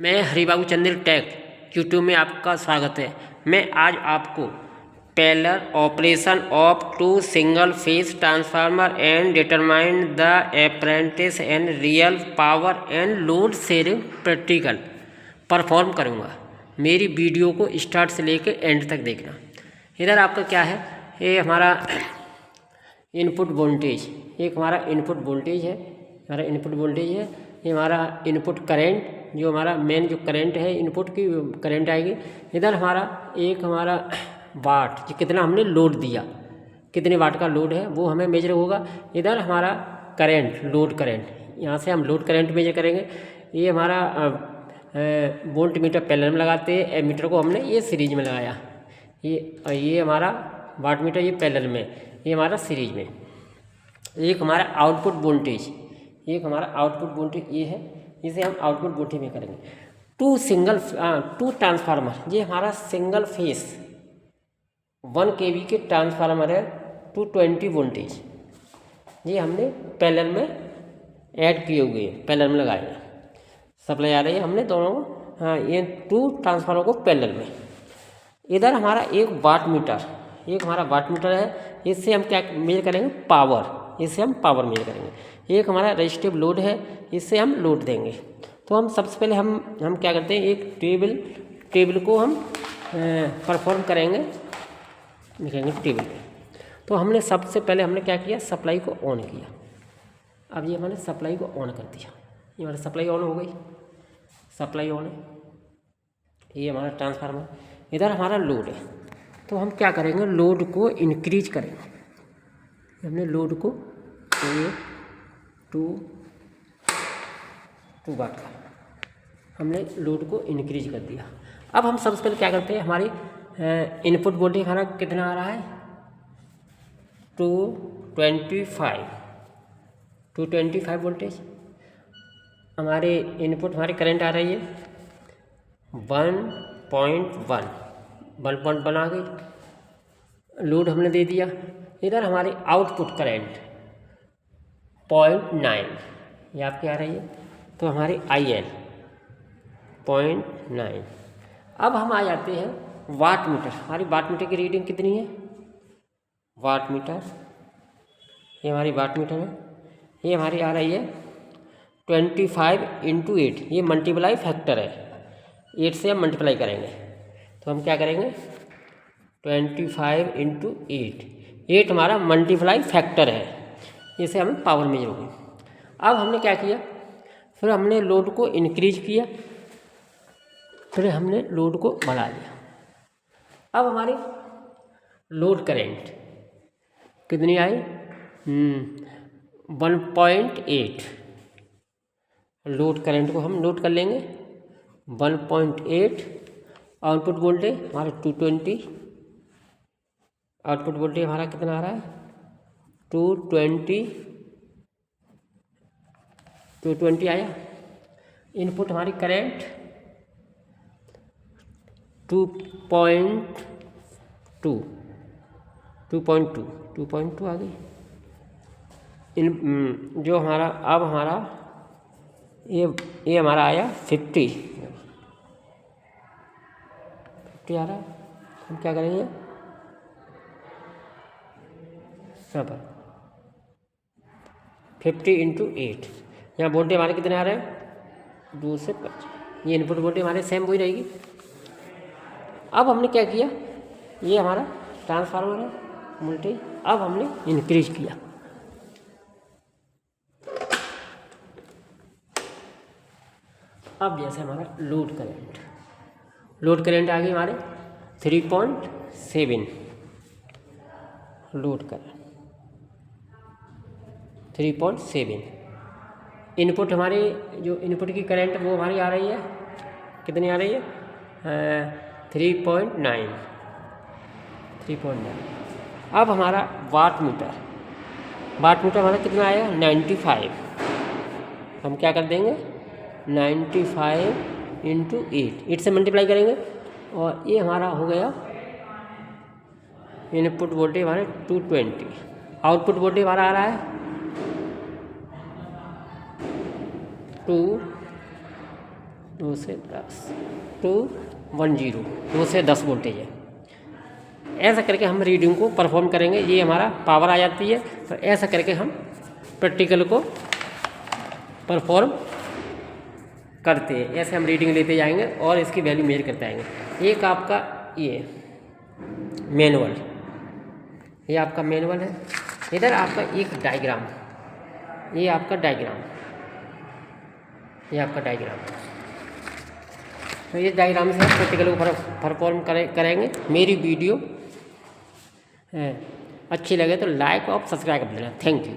मैं हरिबाबू चंद्र take YouTube में आपका स्वागत है। मैं आज आपको parallel operation of two single phase transformer and determine the apparent and real power and load sharing practical perform करूँगा। मेरी वीडियो को स्टार्ट से लेकर एंड तक देखना। इधर आपका क्या है, ये हमारा इनपुट वोल्टेज, एक हमारा इनपुट वोल्टेज है, ये हमारा इनपुट करंट, जो हमारा मेन जो करंट है इनपुट की करंट आएगी। इधर हमारा वाट, कितना हमने लोड दिया, कितने वाट का लोड है वो हमें मेजर होगा। इधर हमारा करंट, लोड करंट, यहाँ से हम लोड करंट मेजर करेंगे। ये हमारा वोल्ट मीटर पैरेलल में लगाते हैं, एमीटर को हमने ये सीरीज में लगाया। ये हमारा वाट मीटर ये पैरेलल में, ये हमारा सीरीज में। एक हमारा आउटपुट वोल्टेज, ये है, इसे हम आउटपुट वोल्टेज में करेंगे। टू ट्रांसफार्मर, ये हमारा सिंगल फेस 1 kV के ट्रांसफार्मर है, 220 वोल्टेज, ये हमने पैरेलल में ऐड किए हुए हैं, पैरेलल में लगाए हैं, सप्लाई आ रही है हमने दोनों को। हाँ, ये 2 ट्रांसफार्मर को पैरेलल में। इधर हमारा एक वाट मीटर है, इससे हम क्या मेजर करेंगे, पावर, इससे हम पावर मेजर करेंगे। एक हमारा रेजिस्टिव लोड है, इससे हम लोड देंगे। तो हम सबसे पहले हम क्या करते हैं, एक टेबल को हम परफॉर्म करेंगे, लिखेंगे टेबल पे। तो हमने सबसे पहले हमने क्या किया, सप्लाई को ऑन किया। अब ये हमने सप्लाई को ऑन कर दिया, ये हमारी सप्लाई ऑन हो गई, सप्लाई ऑन है, ये हमारा ट्रांसफार्मर। इधर हमारा लोड है, तो हम क्या करेंगे, लोड को इंक्रीज करेंगे। हमने लोड को 2 वाट का हमने लोड को इंक्रीज कर दिया। अब हम सबसे पहले क्या करते हैं, हमारी इनपुट वोल्टेज हमारा कितना आ रहा है, 225 वोल्टेज। हमारे इनपुट, हमारी करंट आ रही है 1.1 आ गई, लोड हमने दे दिया। इधर हमारी आउटपुट करंट 0.9, ये आपकी आ रही है, तो हमारी IL 0.9। अब हम आ जाते हैं वाट मीटर। हमारी वाट मीटर की रीडिंग कितनी है, वाट मीटर, ये हमारी वाट मीटर है, ये हमारी आ रही है 25 × 8, ये मल्टीप्लाई फैक्टर है, 8 से हम मल्टीप्लाई करेंगे। तो हम क्या करेंगे, 25 × 8 हमारा मल्टीप्लाई फैक्टर है, इसे हमें पावर मेजर होगी। अब हमने क्या किया, फिर हमने लोड को इंक्रीज किया, फिर हमने लोड को बढ़ा दिया। अब हमारी लोड करंट कितनी आई, 1.8। लोड करंट को हम नोट कर लेंगे, 1.8। आउटपुट वोल्टेज हमारा 220, आउटपुट वोल्टेज हमारा कितना आ रहा है, 220 आया। इनपुट हमारी करंट 2.2 आ गई। जो हमारा अब हमारा ये हमारा आया 50 आ रहा है। हम क्या करेंगे, सब 50 × 8, यहाँ वोल्टेज हमारे कितने आ रहे हैं, 2 से 5। ये इनपुट वोल्टेज हमारे सेम वही रहेगी। अब हमने क्या किया, ये हमारा ट्रांसफार्मर है वोल्टेज, अब हमने इंक्रीज किया। अब जैसे हमारा लोड करंट आ गई हमारे 3.7, लोड करंट 3.7। इनपुट हमारी, जो इनपुट की करंट वो हमारी आ रही है, कितनी आ रही है, 3.9। अब हमारा वाट मीटर हमारा कितना आया, 95। हम क्या कर देंगे, 95 × 8 से मल्टीप्लाई करेंगे, और ये हमारा हो गया इनपुट वोल्टेज हमारे 220। आउटपुट वोल्टेज हमारा आ रहा है 2 2 से 10 210 2 से 10 वोल्टेज है। ऐसा करके हम रीडिंग को परफॉर्म करेंगे, ये हमारा पावर आ जाती है। तो ऐसा करके हम प्रैक्टिकल को परफॉर्म करते हैं। ऐसे हम रीडिंग लेते जाएंगे और इसकी वैल्यू मेजर करते आएंगे। एक आपका ये मैनुअल, ये आपका मैनुअल है। इधर आपका एक डायग्राम, ये आपका डायग्राम, ये आपका डायग्राम। तो ये डायग्राम से हम प्रैक्टिकल को परफॉर्म करेंगे। मेरी वीडियो अच्छी लगे तो लाइक और सब्सक्राइब कर देना। Thank you.